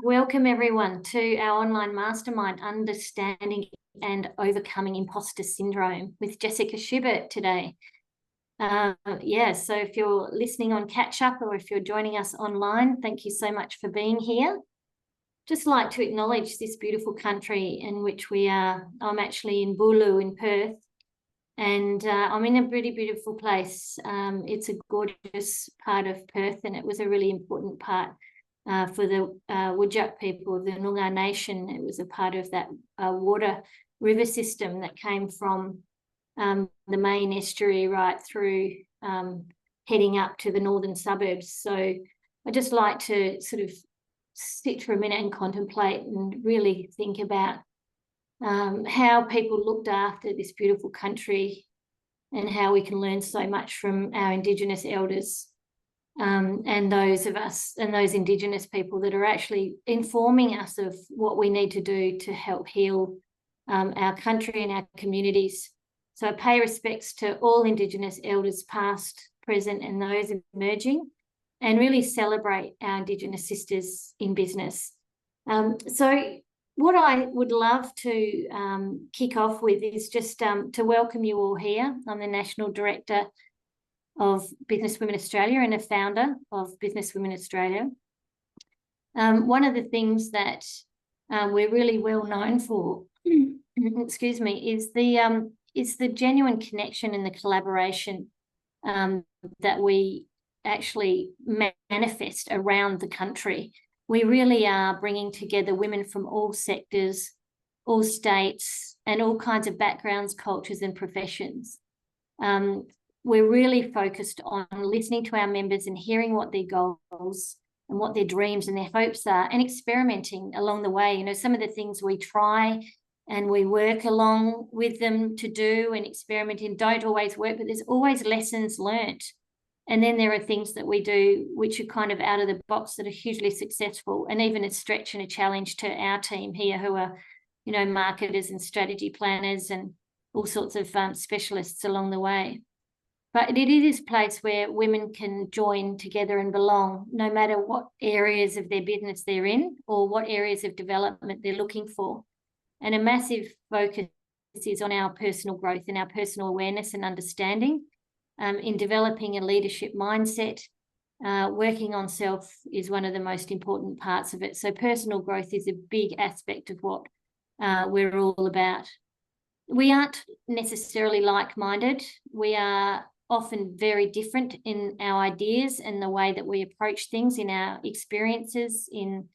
Welcome everyone to our online mastermind, Understanding and Overcoming Impostor Syndrome with Jessica Schubert today. So if you're listening on catch up or if you're joining us online, thank you so much for being here. Just like to acknowledge this beautiful country in which we are. I'm actually in Bulu in Perth, and I'm in a pretty beautiful place. It's a gorgeous part of Perth, and it was a really important part for the Whadjuk people of the Noongar Nation. It was a part of that water river system that came from the main estuary right through heading up to the northern suburbs. So I just like to sort of sit for a minute and contemplate and really think about how people looked after this beautiful country and how we can learn so much from our Indigenous elders. And those of us and those Indigenous people that are actually informing us of what we need to do to help heal our country and our communities. So I pay respects to all Indigenous elders past, present and those emerging, and really celebrate our Indigenous sisters in business. So what I would love to kick off with is just to welcome you all here. I'm the National Director of Business Women Australia and a founder of Business Women Australia. One of the things that we're really well known for, excuse me, is the genuine connection and the collaboration that we actually manifest around the country. We really are bringing together women from all sectors, all states, and all kinds of backgrounds, cultures, and professions. We're really focused on listening to our members and hearing what their goals and what their dreams and their hopes are, and experimenting along the way. You know, some of the things we try and we work along with them to do and experiment in don't always work, but there's always lessons learnt. And then there are things that we do which are kind of out of the box that are hugely successful, and even a stretch and a challenge to our team here who are, you know, marketers and strategy planners and all sorts of specialists along the way. But it is a place where women can join together and belong, no matter what areas of their business they're in or what areas of development they're looking for. And a massive focus is on our personal growth and our personal awareness and understanding. In developing a leadership mindset, working on self is one of the most important parts of it. So personal growth is a big aspect of what we're all about. We aren't necessarily like-minded. We are often very different in our ideas and the way that we approach things, in our experiences, in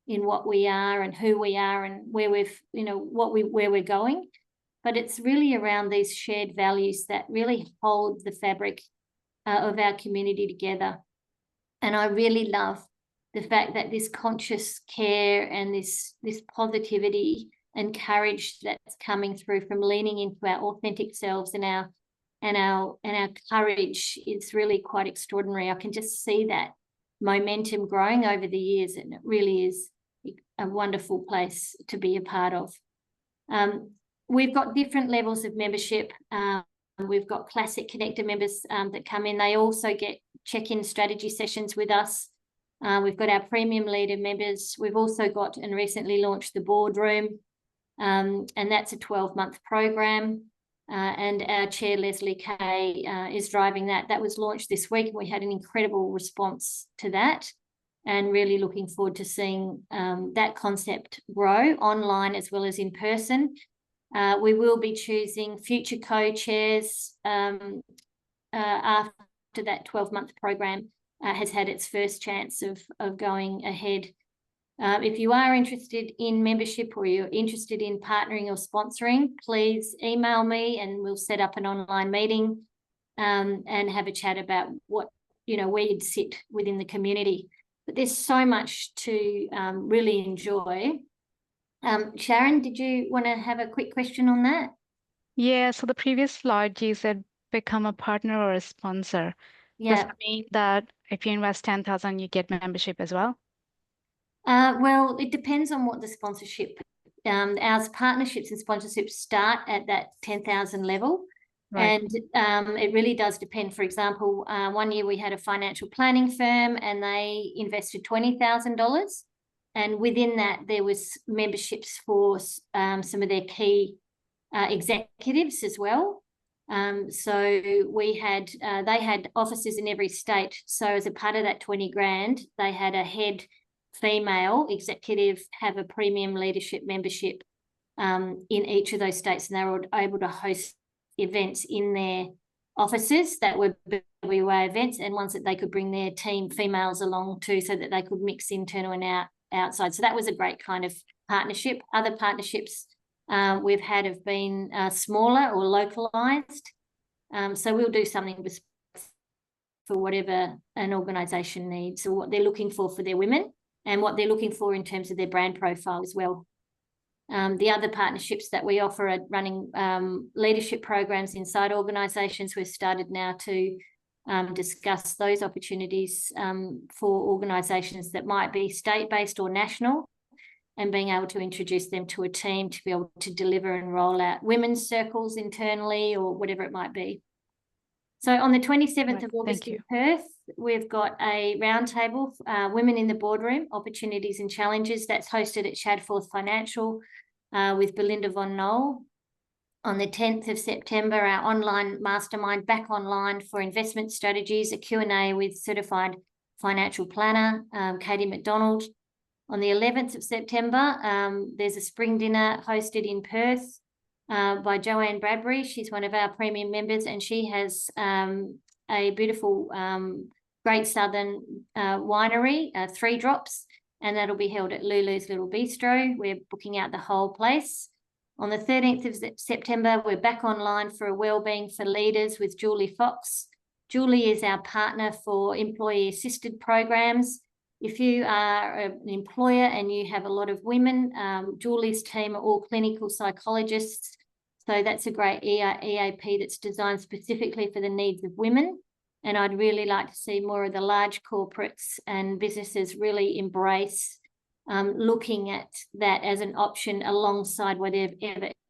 what we are and who we are and where we've, you know, where we're going. But it's really around these shared values that really hold the fabric of our community together. And I really love the fact that this conscious care and this positivity and courage that's coming through from leaning into our authentic selves and our courage is really quite extraordinary. I can just see that momentum growing over the years, and it really is a wonderful place to be a part of. We've got different levels of membership. We've got classic connector members that come in. They also get check-in strategy sessions with us. We've got our premium leader members. We've also got and recently launched the boardroom, and that's a 12-month program. And our chair, Leslie Kay, is driving that. That was launched this week, and we had an incredible response to that, and really looking forward to seeing that concept grow online as well as in person. We will be choosing future co-chairs after that 12-month program has had its first chance of going ahead. If you are interested in membership or you're interested in partnering or sponsoring, please email me and we'll set up an online meeting and have a chat about what, you know, where you'd sit within the community. But there's so much to really enjoy. Sharon, did you want to have a quick question on that? Yeah, so the previous slide, you said become a partner or a sponsor. Does that mean that if you invest 10,000, you get membership as well? Well, it depends on what the sponsorship. Our partnerships and sponsorships start at that 10,000 level. Right. And it really does depend. For example, one year we had a financial planning firm and they invested $20,000. And within that, there was memberships for some of their key executives as well. So we had, they had offices in every state. So as a part of that 20 grand, they had a head female executive have a premium leadership membership in each of those states, and they were able to host events in their offices that were BWA events, and ones that they could bring their team females along to, so that they could mix internal and outside. So that was a great kind of partnership. Other partnerships we've had have been smaller or localized. So we'll do something for whatever an organisation needs, or what they're looking for their women, and what they're looking for in terms of their brand profile as well. The other partnerships that we offer are running leadership programs inside organisations. We've started now to discuss those opportunities for organisations that might be state-based or national, and being able to introduce them to a team to be able to deliver and roll out women's circles internally, or whatever it might be. So on the 27th of August in Perth, we've got a roundtable, Women in the Boardroom, Opportunities and Challenges, that's hosted at Shadforth Financial with Belinda Von Knoll. On the 10th of September, our online mastermind back online for investment strategies, a Q&A with certified financial planner, Katie McDonald. On the 11th of September, there's a spring dinner hosted in Perth by Joanne Bradbury. She's one of our premium members, and she has a beautiful Great Southern winery, 3 Drops, and that'll be held at Lulu's Little Bistro. We're booking out the whole place. On the 13th of September, we're back online for a Wellbeing for Leaders with Julie Fox. Julie is our partner for employee-assisted programs. If you are an employer and you have a lot of women, Julie's team are all clinical psychologists. So that's a great EAP that's designed specifically for the needs of women. And I'd really like to see more of the large corporates and businesses really embrace looking at that as an option alongside whatever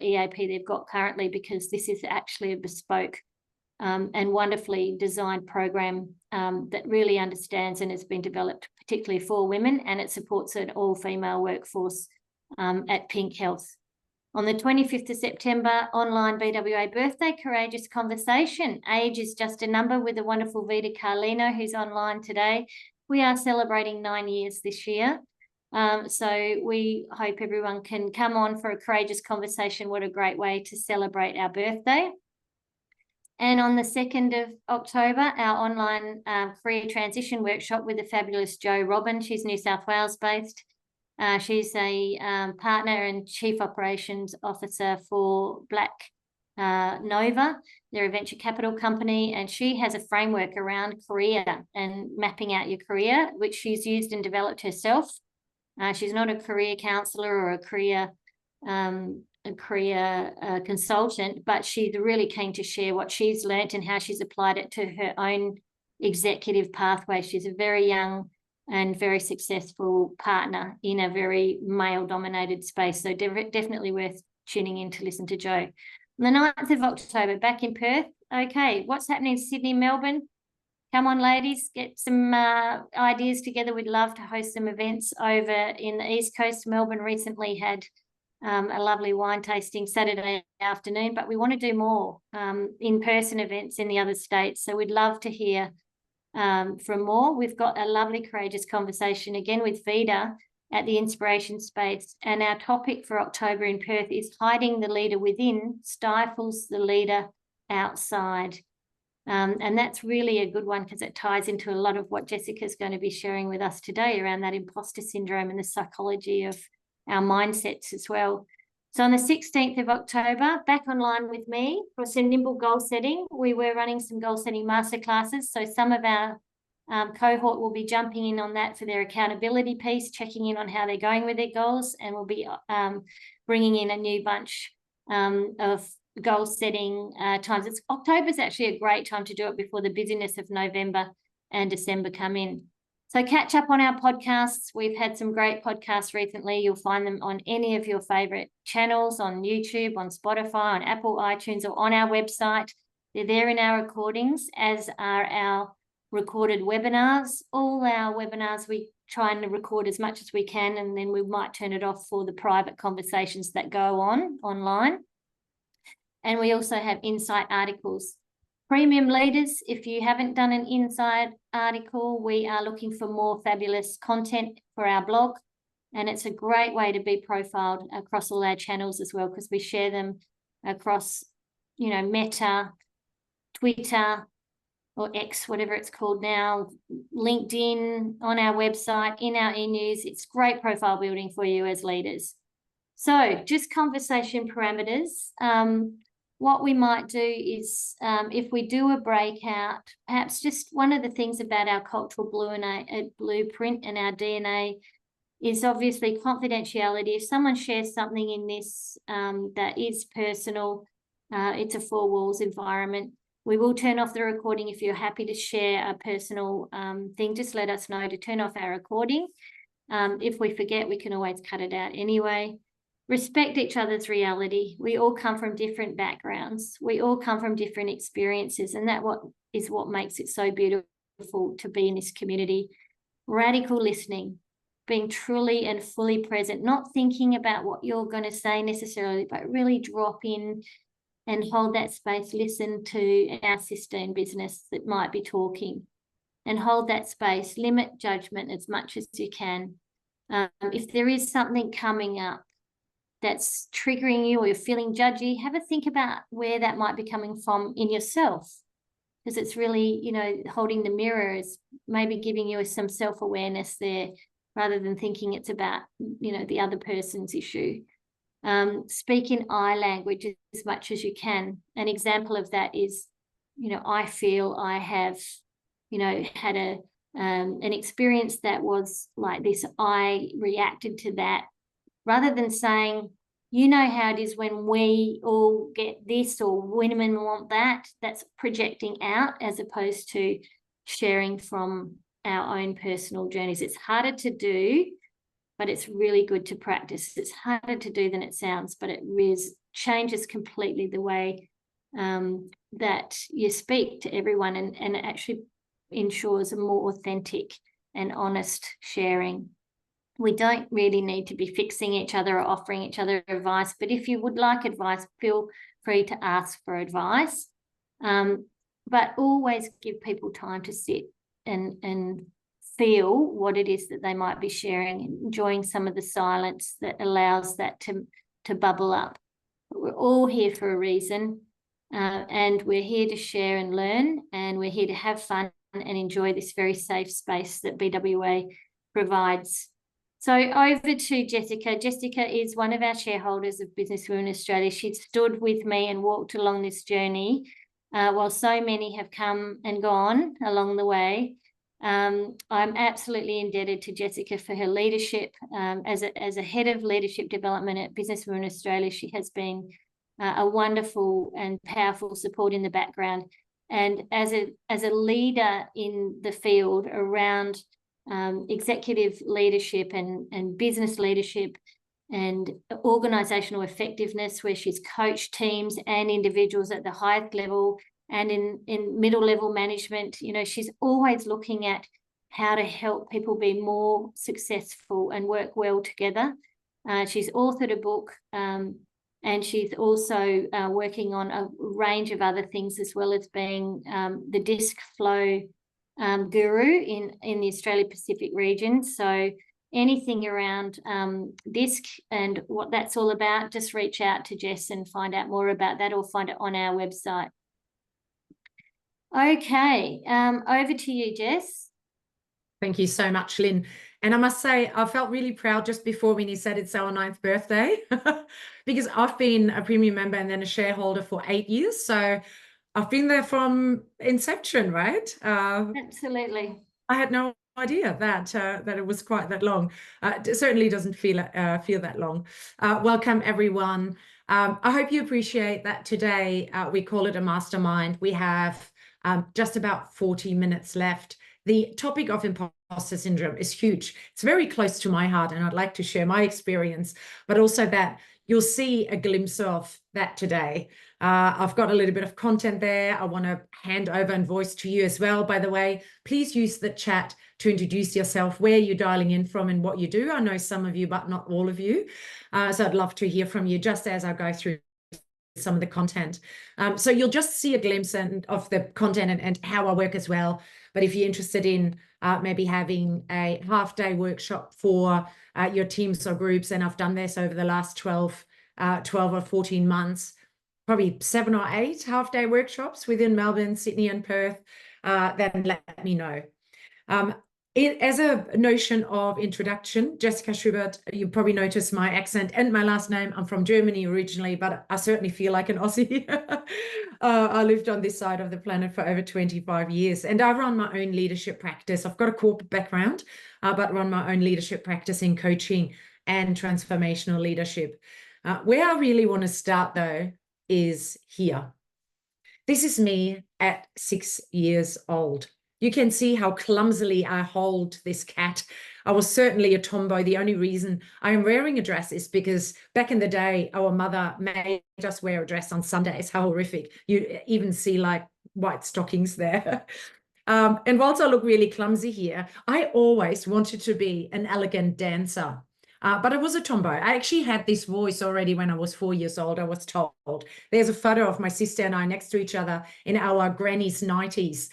EAP they've got currently, because this is actually a bespoke and wonderfully designed program that really understands and has been developed particularly for women, and it supports an all-female workforce at Pink Health. On the 25th of September, online BWA birthday courageous conversation. Age is just a number, with the wonderful Vida Carlino, who's online today. We are celebrating 9 years this year. So we hope everyone can come on for a courageous conversation. What a great way to celebrate our birthday. And on the 2nd of October, our online career transition workshop with the fabulous Jo Robin. She's New South Wales based. She's a partner and Chief Operations Officer for Black Nova. They're a venture capital company, and she has a framework around career and mapping out your career, which she's used and developed herself. She's not a career counsellor or a career consultant, but she's really keen to share what she's learnt and how she's applied it to her own executive pathway. She's a very young and very successful partner in a very male-dominated space, so definitely worth tuning in to listen to Jo. On the 9th of October, back in Perth. Okay, what's happening in Sydney, Melbourne? Come on, ladies, get some ideas together. We'd love to host some events over in the East Coast. Melbourne recently had a lovely wine tasting Saturday afternoon, but we want to do more in-person events in the other states. So we'd love to hear from more. We've got a lovely courageous conversation again with Vida at the Inspiration Space. And our topic for October in Perth is hiding the leader within stifles the leader outside. And that's really a good one, because it ties into a lot of what Jessica's going to be sharing with us today around that imposter syndrome and the psychology of our mindsets as well. So on the 16th of October, back online with me for some nimble goal setting. We were running some goal setting masterclasses. So some of our cohort will be jumping in on that for their accountability piece, checking in on how they're going with their goals, and we'll be bringing in a new bunch of goal setting times. October's actually a great time to do it before the busyness of November and December come in. So catch up on our podcasts. We've had some great podcasts recently. You'll find them on any of your favourite channels, on YouTube, on Spotify, on Apple iTunes, or on our website. They're there in our recordings, as are our recorded webinars. All our webinars, we trying to record as much as we can, and then we might turn it off for the private conversations that go on online. And we also have insight articles. Premium leaders, if you haven't done an insight article, we are looking for more fabulous content for our blog. And it's a great way to be profiled across all our channels as well, because we share them across, you know, Meta, Twitter, or X, whatever it's called now, LinkedIn, on our website, in our e-news. It's great profile building for you as leaders. So just conversation parameters. What we might do is, if we do a breakout, perhaps just one of the things about our cultural blueprint and our DNA is obviously confidentiality. If someone shares something in this that is personal, it's a four walls environment. We will turn off the recording. If you're happy to share a personal thing, just let us know to turn off our recording. If we forget, we can always cut it out anyway. Respect each other's reality. We all come from different backgrounds. We all come from different experiences, and that is what makes it so beautiful to be in this community. Radical listening, being truly and fully present, not thinking about what you're going to say necessarily, but really drop in and hold that space, listen to our sister in business that might be talking, and hold that space, limit judgment as much as you can. If there is something coming up that's triggering you or you're feeling judgy, have a think about where that might be coming from in yourself, because it's really, you know, holding the mirror is maybe giving you some self-awareness there, rather than thinking it's about, you know, the other person's issue. Speak in I language as much as you can. An example of that is, you know, I feel I have, you know, had an experience that was like this. I reacted to that, rather than saying, you know how it is when we all get this, or women want that. That's projecting out as opposed to sharing from our own personal journeys. It's harder to do, but it's really good to practice. It's harder to do than it sounds, but it changes completely the way that you speak to everyone, and it actually ensures a more authentic and honest sharing. We don't really need to be fixing each other or offering each other advice, but if you would like advice, feel free to ask for advice. But always give people time to sit and feel what it is that they might be sharing, enjoying some of the silence that allows that to bubble up. But we're all here for a reason, and we're here to share and learn, and we're here to have fun and enjoy this very safe space that BWA provides. So over to Jessica. Jessica is one of our shareholders of Business Women Australia. She stood with me and walked along this journey while so many have come and gone along the way. I'm absolutely indebted to Jessica for her leadership. As a head of leadership development at Business Women Australia, she has been a wonderful and powerful support in the background. And as a leader in the field around executive leadership and business leadership and organizational effectiveness, where she's coached teams and individuals at the highest level and in middle level management, you know, she's always looking at how to help people be more successful and work well together. She's authored a book, and she's also working on a range of other things, as well as being the disc flow guru in the Australia Pacific region. So anything around disc and what that's all about, just reach out to Jess and find out more about that, or find it on our website. Okay, over to you, Jess. Thank you so much, Lynn. And I must say, I felt really proud just before when you said it's our 9th birthday, because I've been a premium member and then a shareholder for 8 years. So I've been there from inception, right? Absolutely. I had no idea that it was quite that long. It certainly doesn't feel that long. Welcome, everyone. I hope you appreciate that today we call it a mastermind. We have just about 40 minutes left. The topic of imposter syndrome is huge. It's very close to my heart, and I'd like to share my experience, but also that you'll see a glimpse of that today. I've got a little bit of content there. I want to hand over and voice to you as well. By the way, please use the chat to introduce yourself, where you're dialing in from and what you do. I know some of you, but not all of you. So I'd love to hear from you just as I go through some of the content. So you'll just see a glimpse of the content and how I work as well. But if you're interested in maybe having a half-day workshop for your teams or groups, and I've done this over the last 12 or 14 months, probably 7 or 8 half-day workshops within Melbourne, Sydney, and Perth, then let me know. As a notion of introduction, Jessica Schubert, you probably noticed my accent and my last name. I'm from Germany originally, but I certainly feel like an Aussie. I lived on this side of the planet for over 25 years, and I run my own leadership practice. I've got a corporate background, but run my own leadership practice in coaching and transformational leadership. Where I really want to start, though, is here. This is me at 6 years old. You can see how clumsily I hold this cat. I was certainly a tomboy. The only reason I am wearing a dress is because back in the day, our mother made us wear a dress on Sundays. How horrific. You even see like white stockings there. And whilst I look really clumsy here, I always wanted to be an elegant dancer. But I was a tomboy. I actually had this voice already when I was 4 years old, I was told. There's a photo of my sister and I next to each other in our granny's 90s,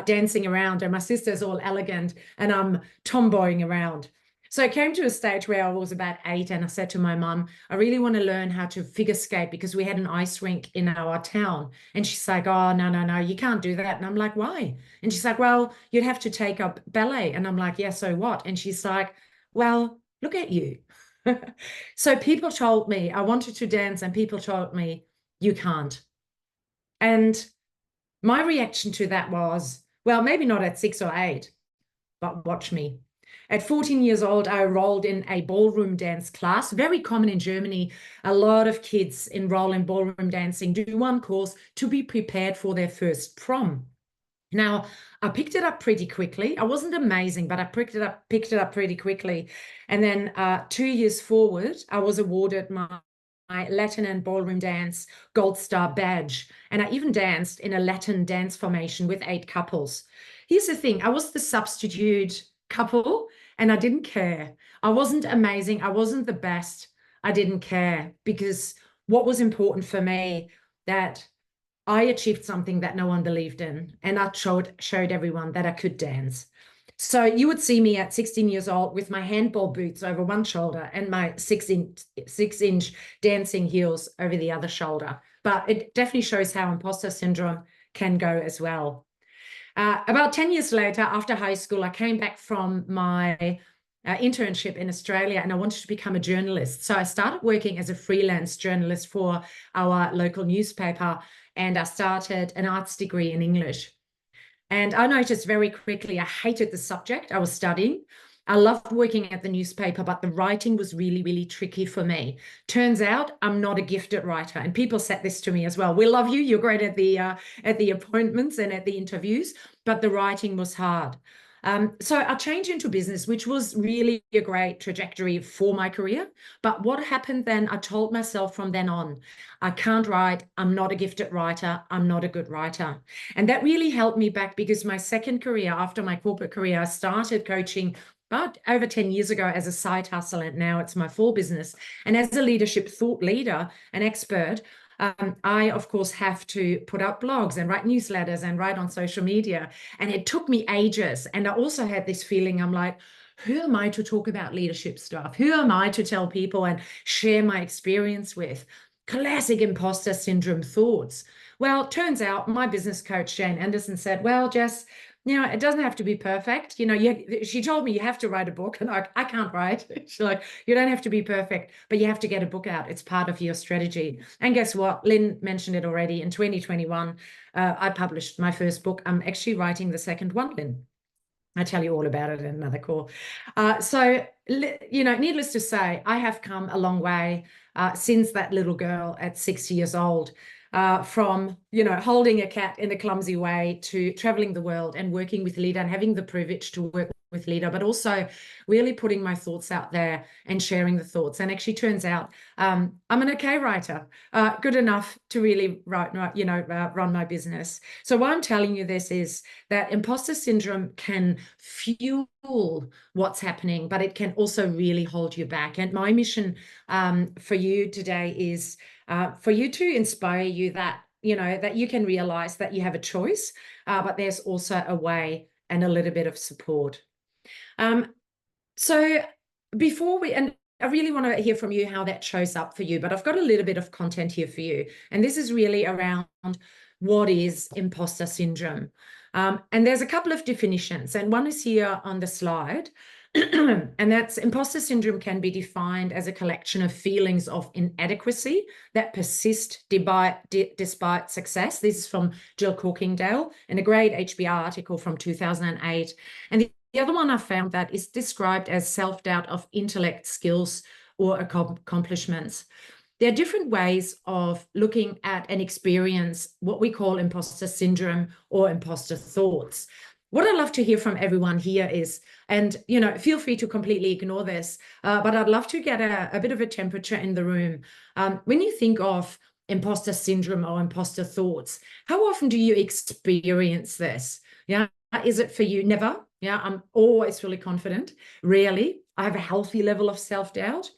dancing around, and my sister's all elegant and I'm tomboying around. So I came to a stage where I was about 8 and I said to my mum, I really want to learn how to figure skate because we had an ice rink in our town. And she's like, oh, no, you can't do that. And I'm like, why? And she's like, well, you'd have to take up ballet. And I'm like, yeah, so what? And she's like, well, look at you. So people told me I wanted to dance and people told me you can't. And my reaction to that was, well, maybe not at 6 or 8, but watch me. At 14 years old, I enrolled in a ballroom dance class, very common in Germany. A lot of kids enroll in ballroom dancing, do one course to be prepared for their first prom. Now, I picked it up pretty quickly. I wasn't amazing, but I picked it up pretty quickly. And then 2 years forward, I was awarded my Latin and ballroom dance gold star badge. And I even danced in a Latin dance formation with 8 couples. Here's the thing. I was the substitute couple and I didn't care. I wasn't amazing. I wasn't the best. I didn't care because what was important for me, that I achieved something that no one believed in, and I showed everyone that I could dance. So you would see me at 16 years old with my handball boots over one shoulder and my 6-inch dancing heels over the other shoulder. But it definitely shows how imposter syndrome can go as well. About 10 years later, after high school, I came back from my internship in Australia and I wanted to become a journalist. So I started working as a freelance journalist for our local newspaper, and I started an arts degree in English. And I noticed very quickly I hated the subject I was studying. I loved working at the newspaper, but the writing was really, really tricky for me. Turns out I'm not a gifted writer, and people said this to me as well. We love you. You're great at the appointments and at the interviews, but the writing was hard. So I changed into business, which was really a great trajectory for my career. But what happened then, I told myself from then on, I can't write. I'm not a gifted writer. I'm not a good writer. And that really held me back because my second career, after my corporate career, I started coaching about over 10 years ago as a side hustle, and now it's my full business. And as a leadership thought leader, an expert, I, of course, have to put up blogs and write newsletters and write on social media. And it took me ages. And I also had this feeling, I'm like, who am I to talk about leadership stuff? Who am I to tell people and share my experience with? Classic imposter syndrome thoughts. Well, turns out my business coach, Jane Anderson, said, well, Jess, it doesn't have to be perfect. She told me you have to write a book, and I can't write. She's like, you don't have to be perfect, but you have to get a book out. It's part of your strategy. And guess what? Lynn mentioned it already. In 2021, I published my first book. I'm actually writing the second one, Lynn. I'll tell you all about it in another call. So, needless to say, I have come a long way since that little girl at 6 years old. From, holding a cat in a clumsy way to traveling the world and working with leader and having the privilege to work with leader, but also really putting my thoughts out there and sharing the thoughts. And actually turns out I'm an okay writer, good enough to really write, run my business. So why I'm telling you this is that imposter syndrome can fuel what's happening, but it can also really hold you back. And my mission for you today is for you to inspire you that, that you can realize that you have a choice, but there's also a way and a little bit of support. So before and I really want to hear from you how that shows up for you, but I've got a little bit of content here for you. And this is really around what is imposter syndrome. And there's a couple of definitions, and one is here on the slide. And that's imposter syndrome can be defined as a collection of feelings of inadequacy that persist despite success. This is from Jill Corkingdale in a great HBR article from 2008. And the other one I found that is described as self-doubt of intellect, skills, or accomplishments. There are different ways of looking at and experience what we call imposter syndrome or imposter thoughts. What I'd love to hear from everyone here is, and feel free to completely ignore this, but I'd love to get a bit of a temperature in the room. When you think of imposter syndrome or imposter thoughts, how often do you experience this? Yeah, is it for you? Never. Yeah, I'm always fully confident. Rarely. I have a healthy level of self-doubt.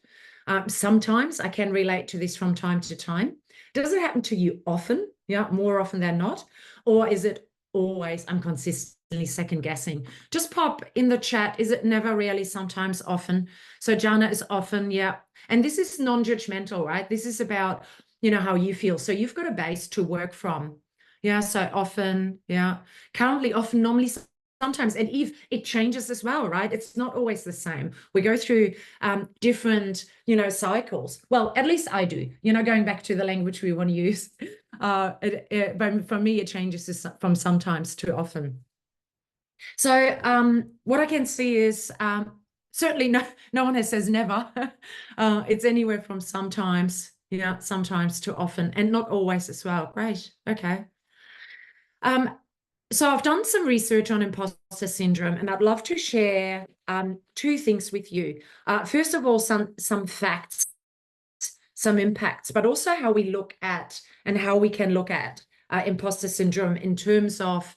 Sometimes I can relate to this from time to time. Does it happen to you often? Yeah, more often than not? Or is it always, I'm consistently second guessing? Just pop in the chat. Is it never, really, sometimes, often? So Jana is often, yeah. And this is non-judgmental, right? This is about, how you feel. So you've got a base to work from. Yeah, so often, yeah. Currently, often, normally, sometimes, and Eve, it changes as well, right? It's not always the same. We go through different, cycles. Well, at least I do, going back to the language we want to use. But for me, it changes from sometimes to often. So what I can see is certainly no one has says never. It's anywhere from sometimes, sometimes to often, and not always as well. Great. Okay. So I've done some research on imposter syndrome, and I'd love to share two things with you. First of all, some facts, some impacts, but also how we look at and how we can look at imposter syndrome in terms of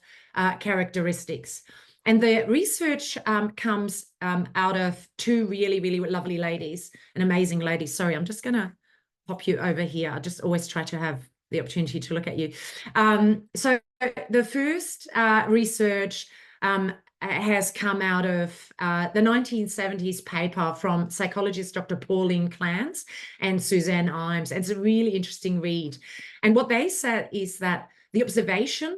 characteristics. And the research comes out of two really, really lovely ladies, and amazing ladies. Sorry, I'm just going to pop you over here. I just always try to have the opportunity to look at you. So the first research has come out of the 1970s paper from Psychologists Dr. Pauline, Clance and Suzanne Imes. And it's a really interesting read. And what they said is that the observation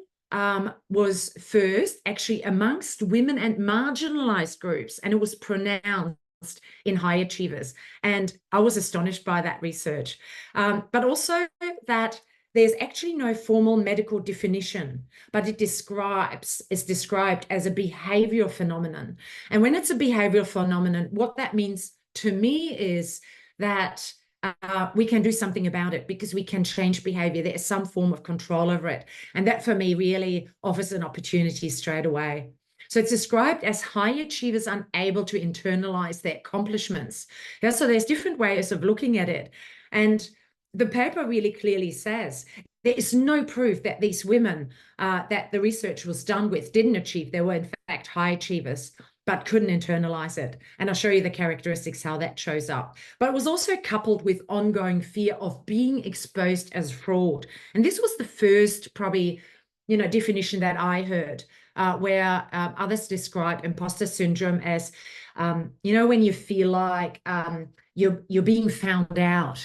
was first actually amongst women and marginalized groups, and it was pronounced in high achievers. And I was astonished by that research, but also that there's actually no formal medical definition, but it's described as a behavioral phenomenon. And when it's a behavioral phenomenon, what that means to me is that we can do something about it because we can change behavior. There is some form of control over it. And that for me really offers an opportunity straight away. So it's described as high achievers unable to internalize their accomplishments. Yeah, so there's different ways of looking at it. And the paper really clearly says there is no proof that these women that the research was done with didn't achieve. They were in fact high achievers, but couldn't internalize it. And I'll show you the characteristics, how that shows up. But it was also coupled with ongoing fear of being exposed as fraud. And this was the first probably, definition that I heard, where others describe imposter syndrome as, when you feel like you're being found out.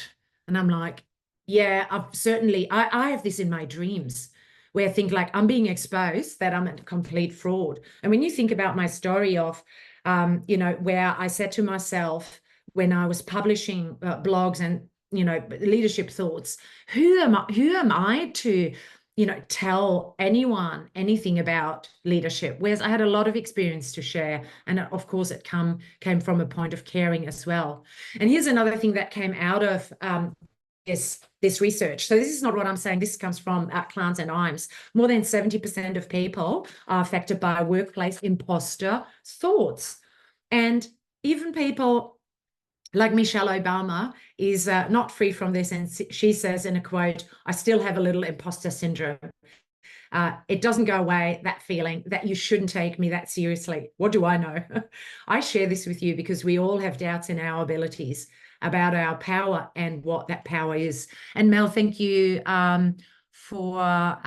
And I'm like, yeah, I have this in my dreams where I think like I'm being exposed, that I'm a complete fraud. And when you think about my story of, where I said to myself when I was publishing blogs and, leadership thoughts, who am I to, tell anyone anything about leadership? Whereas I had a lot of experience to share. And of course, it came from a point of caring as well. And here's another thing that came out of this research. So this is not what I'm saying. This comes from Clance and Imes. More than 70% of people are affected by workplace imposter thoughts. And even people like Michelle Obama is not free from this. And she says in a quote, "I still have a little imposter syndrome. It doesn't go away, that feeling that you shouldn't take me that seriously." What do I know? I share this with you because we all have doubts in our abilities, about our power and what that power is. And Mel, thank you for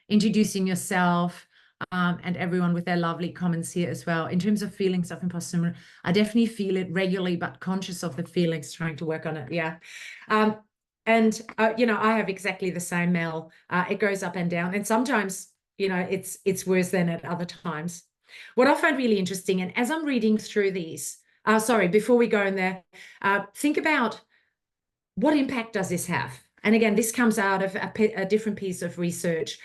introducing yourself and everyone with their lovely comments here as well. In terms of feelings of imposter syndrome, I definitely feel it regularly, but conscious of the feelings, trying to work on it. Yeah. And you know, I have exactly the same, Mel. It goes up and down, and sometimes, you know, it's worse than at other times. What I find really interesting, and as I'm reading through these, sorry, before we go in there, think about what impact does this have? And again, this comes out of a different piece of research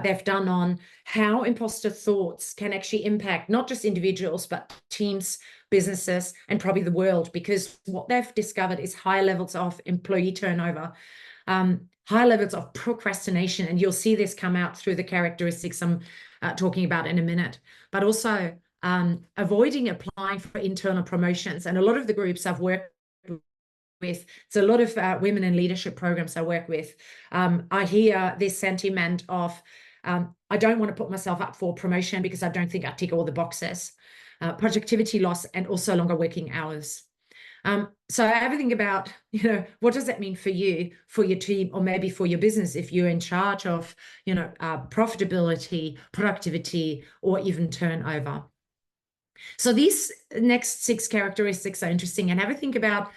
they've done on how imposter thoughts can actually impact not just individuals, but teams, businesses, and probably the world, because what they've discovered is high levels of employee turnover, high levels of procrastination, and you'll see this come out through the characteristics I'm talking about in a minute, but also avoiding applying for internal promotions. And a lot of the groups I've worked with, it's a lot of women in leadership programs I work with, I hear this sentiment of, I don't want to put myself up for promotion because I don't think I tick all the boxes, productivity loss, and also longer working hours. So I have to think about, you know, what does that mean for you, for your team, or maybe for your business if you're in charge of, you know, profitability, productivity, or even turnover. So these next 6 characteristics are interesting, and have a think about,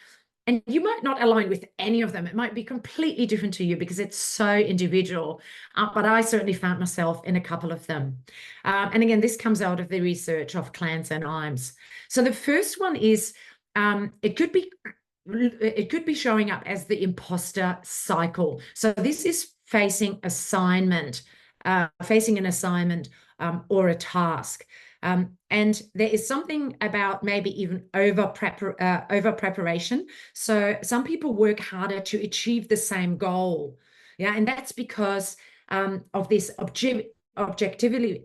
and you might not align with any of them. It might be completely different to you because it's so individual, but I certainly found myself in a couple of them. And again, this comes out of the research of Clance and Imes. So the first one is, it could be showing up as the imposter cycle. So this is facing an assignment or a task. And there is something about maybe even over preparation. So some people work harder to achieve the same goal. Yeah, and that's because of this objectively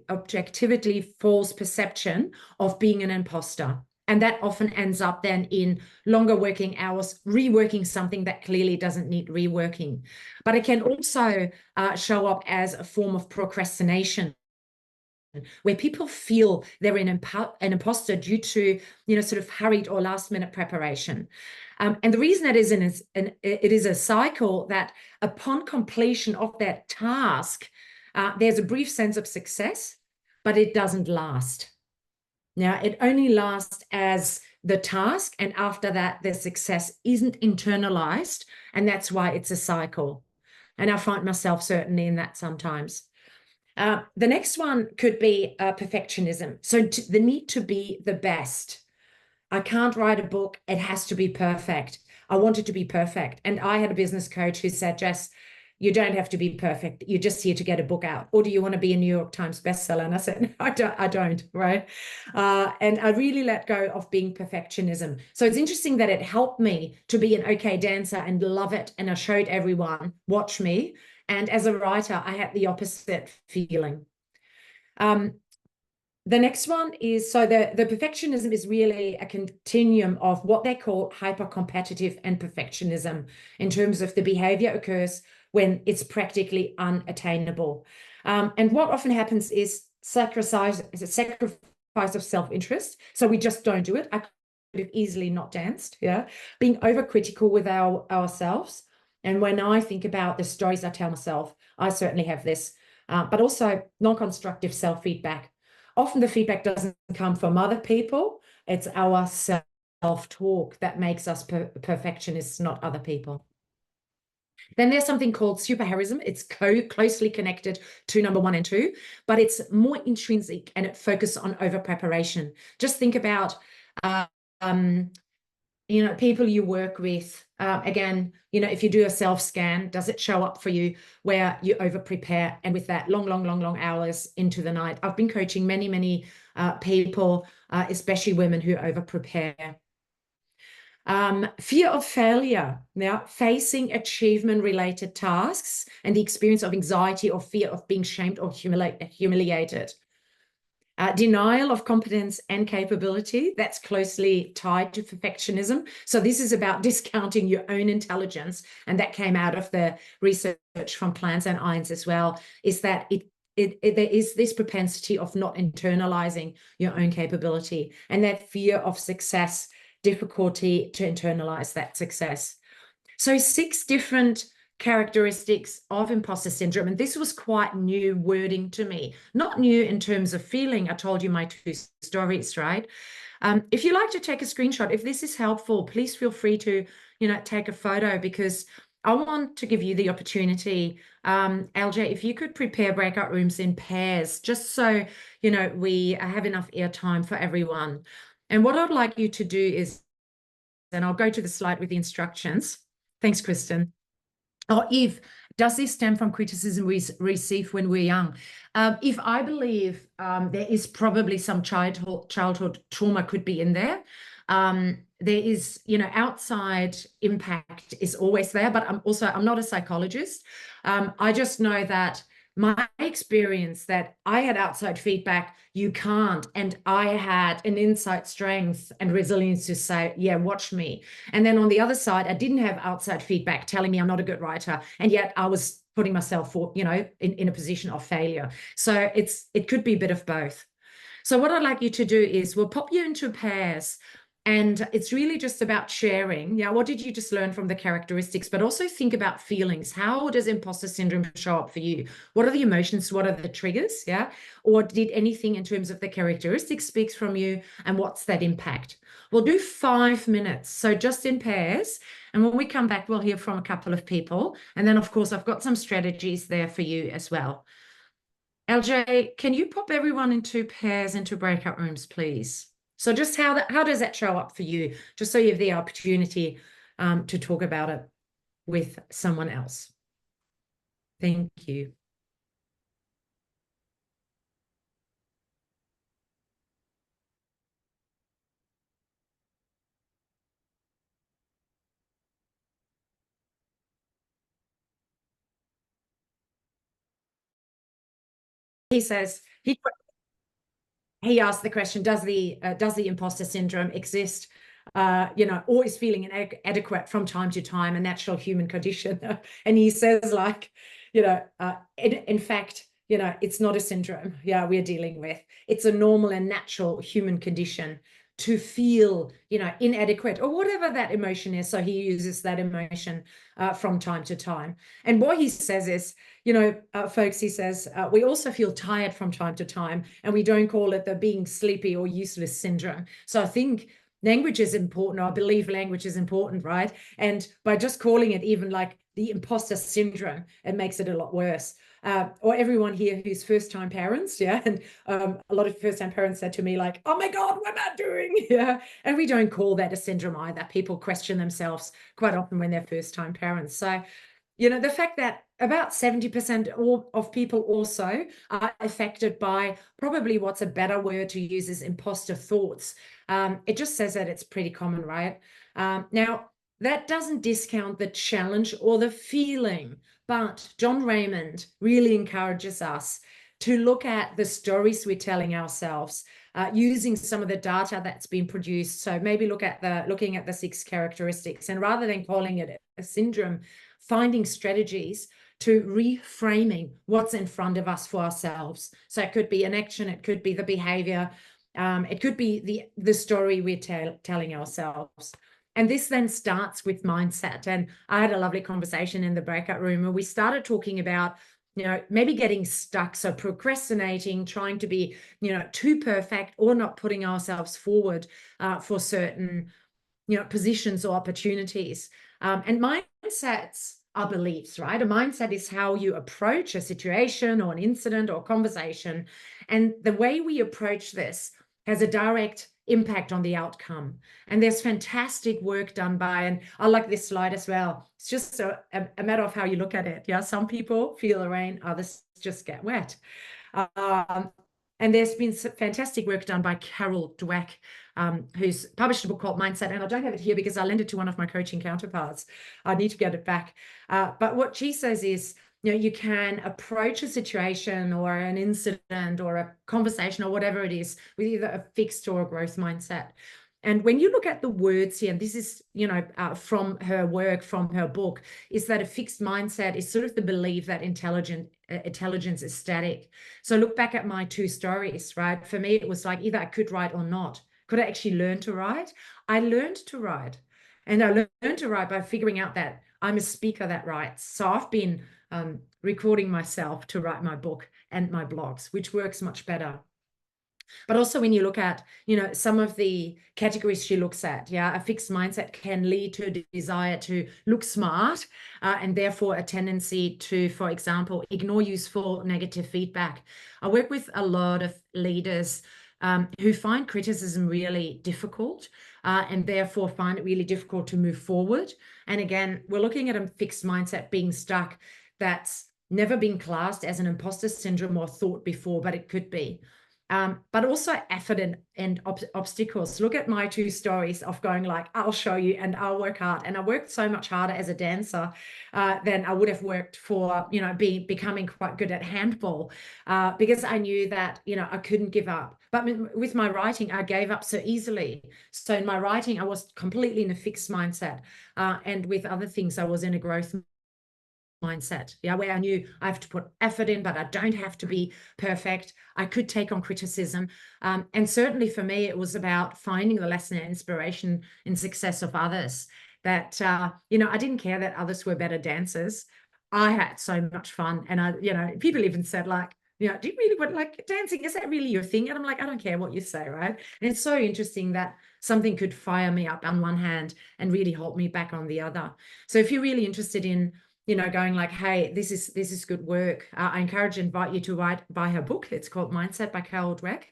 false perception of being an imposter. And that often ends up then in longer working hours, reworking something that clearly doesn't need reworking. But it can also show up as a form of procrastination, where people feel they're an imposter due to, you know, sort of hurried or last minute preparation. And the reason that is it is a cycle that upon completion of that task, there's a brief sense of success, but it doesn't last. Now, it only lasts as the task, and after that, the success isn't internalized, and that's why it's a cycle. And I find myself certainly in that sometimes. The next one could be perfectionism. So the need to be the best. I can't write a book. It has to be perfect. I want it to be perfect. And I had a business coach who said, "Jess, you don't have to be perfect. You're just here to get a book out. Or do you want to be a New York Times bestseller?" And I said, "No, I don't, right?" And I really let go of being perfectionism. So it's interesting that it helped me to be an okay dancer and love it. And I showed everyone, watch me. And as a writer, I had the opposite feeling. The next one is, so the perfectionism is really a continuum of what they call hyper-competitive and perfectionism, in terms of the behavior occurs when it's practically unattainable. And what often happens is sacrifice of self-interest. So we just don't do it. I could have easily not danced, yeah. Being overcritical with ourselves. And when I think about the stories I tell myself, I certainly have this, but also non-constructive self-feedback. Often the feedback doesn't come from other people. It's our self-talk that makes us perfectionists, not other people. Then there's something called superheroism. It's closely connected to number 1 and 2, but it's more intrinsic and it focuses on over-preparation. Just think about, you know, people you work with. Again, you know, if you do a self-scan, does it show up for you where you over-prepare, and with that long hours into the night? I've been coaching many people, especially women, who over-prepare. Fear of failure, now facing achievement-related tasks and the experience of anxiety or fear of being shamed or humiliated. Denial of competence and capability, that's closely tied to perfectionism. So this is about discounting your own intelligence, and that came out of the research from Clance and Imes as well, is that there is this propensity of not internalizing your own capability, and that fear of success, difficulty to internalize that success. So 6 different characteristics of imposter syndrome, and this was quite new wording to me. Not new in terms of feeling. I told you my 2 stories, right? If you like to take a screenshot, if this is helpful, please feel free to, take a photo, because I want to give you the opportunity. LJ, if you could prepare breakout rooms in pairs, just so, we have enough airtime for everyone. And what I'd like you to do is, and I'll go to the slide with the instructions. Thanks, Kristen. Oh, Eve, does this stem from criticism we receive when we're young? If I believe there is probably some childhood trauma could be in there. There is, outside impact is always there, but I'm not a psychologist. I just know that my experience that I had outside feedback, you can't, and I had an inside strength and resilience to say, yeah, watch me. And then on the other side, I didn't have outside feedback telling me I'm not a good writer, and yet I was putting myself for, in a position of failure. So it could be a bit of both. So what I'd like you to do is we'll pop you into pairs. And it's really just about sharing. Yeah, what did you just learn from the characteristics, but also think about feelings. How does imposter syndrome show up for you? What are the emotions? What are the triggers? Yeah. Or did anything in terms of the characteristics speaks from you? And what's that impact? We'll do 5 minutes. So just in pairs. And when we come back, we'll hear from a couple of people. And then, of course, I've got some strategies there for you as well. LJ, can you pop everyone into pairs, into breakout rooms, please? So just how does that show up for you? Just so you have the opportunity to talk about it with someone else. Thank you. He says, he asked the question, does the imposter syndrome exist? Always feeling inadequate from time to time, a natural human condition. And he says, like, in fact, it's not a syndrome, we're dealing with. It's a normal and natural human condition to feel, inadequate or whatever that emotion is. So he uses that emotion from time to time. And what he says is, folks, he says, we also feel tired from time to time, and we don't call it the being sleepy or useless syndrome. So I think language is important. I believe language is important, right? And by just calling it even like the imposter syndrome, it makes it a lot worse. Or everyone here who's first-time parents, and a lot of first-time parents said to me, like, oh my God, what am I doing? And we don't call that a syndrome either. People question themselves quite often when they're first-time parents. So, the fact that about 70% of people also are affected by probably what's a better word to use is imposter thoughts. It just says that it's pretty common, right? Now, that doesn't discount the challenge or the feeling, but John Raymond really encourages us to look at the stories we're telling ourselves using some of the data that's been produced. So maybe looking at the 6 characteristics, and rather than calling it a syndrome, finding strategies to reframing what's in front of us for ourselves. So it could be an action, it could be the behavior, it could be the story we're telling ourselves. And this then starts with mindset. And I had a lovely conversation in the breakout room where we started talking about, maybe getting stuck. So procrastinating, trying to be, too perfect, or not putting ourselves forward for certain, positions or opportunities. And mindsets are beliefs, right? A mindset is how you approach a situation or an incident or conversation. And the way we approach this has a direct impact on the outcome. And there's fantastic work done by, and I like this slide as well. It's just a matter of how you look at it. Yeah, some people feel the rain, others just get wet. And there's been some fantastic work done by Carol Dweck, who's published a book called Mindset. And I don't have it here because I lent it to one of my coaching counterparts. I need to get it back. But what she says is, you can approach a situation or an incident or a conversation or whatever it is with either a fixed or a growth mindset. And when you look at the words here, and this is, from her work, from her book, is that a fixed mindset is sort of the belief that intelligence is static. So look back at my 2 stories, right? For me, it was like either I could write or not. Could I actually learn to write? I learned to write. And I learned to write by figuring out that I'm a speaker that writes. So I've been recording myself to write my book and my blogs, which works much better. But also when you look at, some of the categories she looks at, a fixed mindset can lead to a desire to look smart and therefore a tendency to, for example, ignore useful negative feedback. I work with a lot of leaders who find criticism really difficult and therefore find it really difficult to move forward. And again, we're looking at a fixed mindset being stuck that's never been classed as an imposter syndrome or thought before, but it could be. But also effort and obstacles. Look at my 2 stories of going like, I'll show you and I'll work hard. And I worked so much harder as a dancer than I would have worked for, becoming quite good at handball because I knew that, I couldn't give up. But with my writing, I gave up so easily. So in my writing, I was completely in a fixed mindset. And with other things, I was in a growth mindset, where I knew I have to put effort in, but I don't have to be perfect. I could take on criticism. And certainly for me, it was about finding the lesson and inspiration in success of others that, I didn't care that others were better dancers. I had so much fun. And people even said like, do you really want like dancing? Is that really your thing? And I'm like, I don't care what you say, right? And it's so interesting that something could fire me up on one hand and really hold me back on the other. So if you're really interested in going like, hey, this is good work. I encourage and invite you to buy her book. It's called Mindset by Carol Dweck.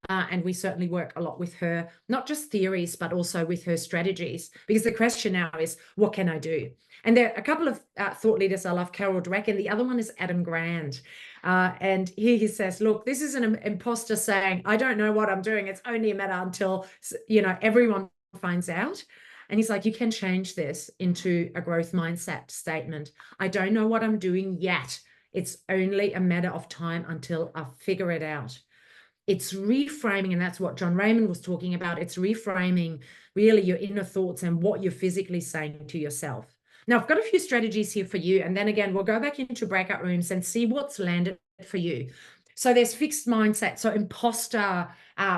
And we certainly work a lot with her, not just theories, but also with her strategies, because the question now is, what can I do? And there are a couple of thought leaders I love, Carol Dweck, and the other one is Adam Grant. And here he says, look, this is an imposter saying, I don't know what I'm doing. It's only a matter until, everyone finds out. And he's like, you can change this into a growth mindset statement. I don't know what I'm doing yet. It's only a matter of time until I figure it out. It's reframing, and that's what John Raymond was talking about. It's reframing really your inner thoughts and what you're physically saying to yourself. Now, I've got a few strategies here for you. And then again, we'll go back into breakout rooms and see what's landed for you. So there's fixed mindset, so imposter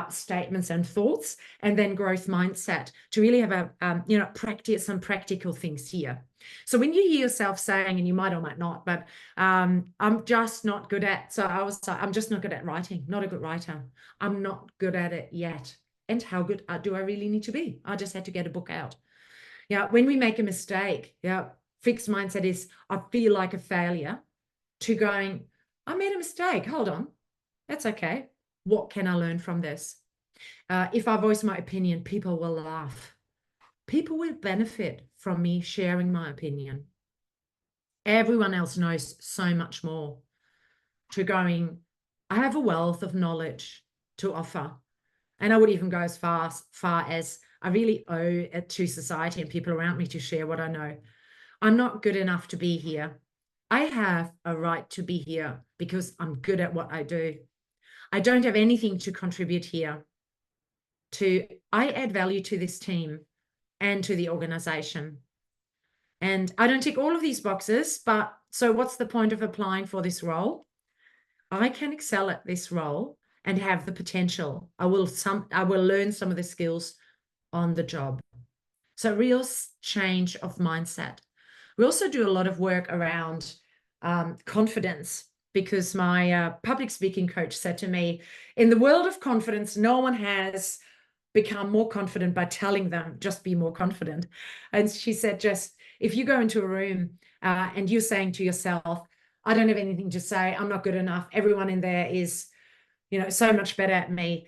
statements and thoughts, and then growth mindset to really have a, practice some practical things here. So when you hear yourself saying, and you might or might not, but I'm just not good at, I'm just not good at writing, not a good writer. I'm not good at it yet. And how good do I really need to be? I just had to get a book out. When we make a mistake, fixed mindset is, I feel like a failure, to going, I made a mistake. Hold on. That's okay. What can I learn from this? If I voice my opinion, people will laugh. People will benefit from me sharing my opinion. Everyone else knows so much more. To going, I have a wealth of knowledge to offer. And I would even go as far as I really owe it to society and people around me to share what I know. I'm not good enough to be here. I have a right to be here because I'm good at what I do. I don't have anything to contribute here. I add value to this team and to the organization. And I don't tick all of these boxes, but so what's the point of applying for this role? I can excel at this role and have the potential. I will learn some of the skills on the job. So real change of mindset. We also do a lot of work around confidence, because my public speaking coach said to me, in the world of confidence, no one has become more confident by telling them, just be more confident. And she said, just if you go into a room and you're saying to yourself, I don't have anything to say, I'm not good enough, everyone in there is, so much better at me,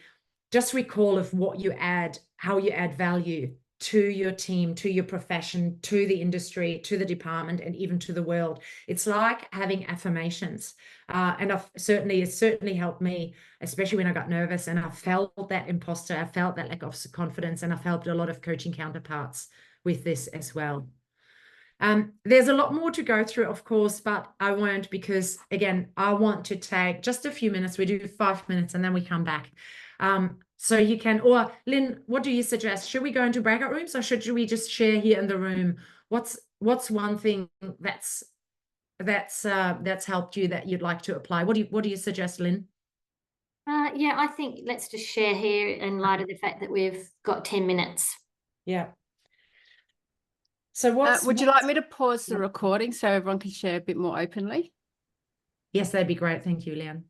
just recall of what you add, how you add value to your team, to your profession, to the industry, to the department, and even to the world. It's like having affirmations. And it's certainly helped me, especially when I got nervous and I felt that imposter, I felt that lack of confidence, and I've helped a lot of coaching counterparts with this as well. There's a lot more to go through, of course, but I won't, because again, I want to take just a few minutes. We do 5 minutes and then we come back. So you can, or Lynn, what do you suggest? Should we go into breakout rooms, or should we just share here in the room? What's one thing that's helped you that you'd like to apply? What do you suggest, Lynn? Yeah, I think let's just share here in light of the fact that we've got 10 minutes. Yeah. So would you like me to pause the recording so everyone can share a bit more openly? Yes, that'd be great. Thank you, Leanne.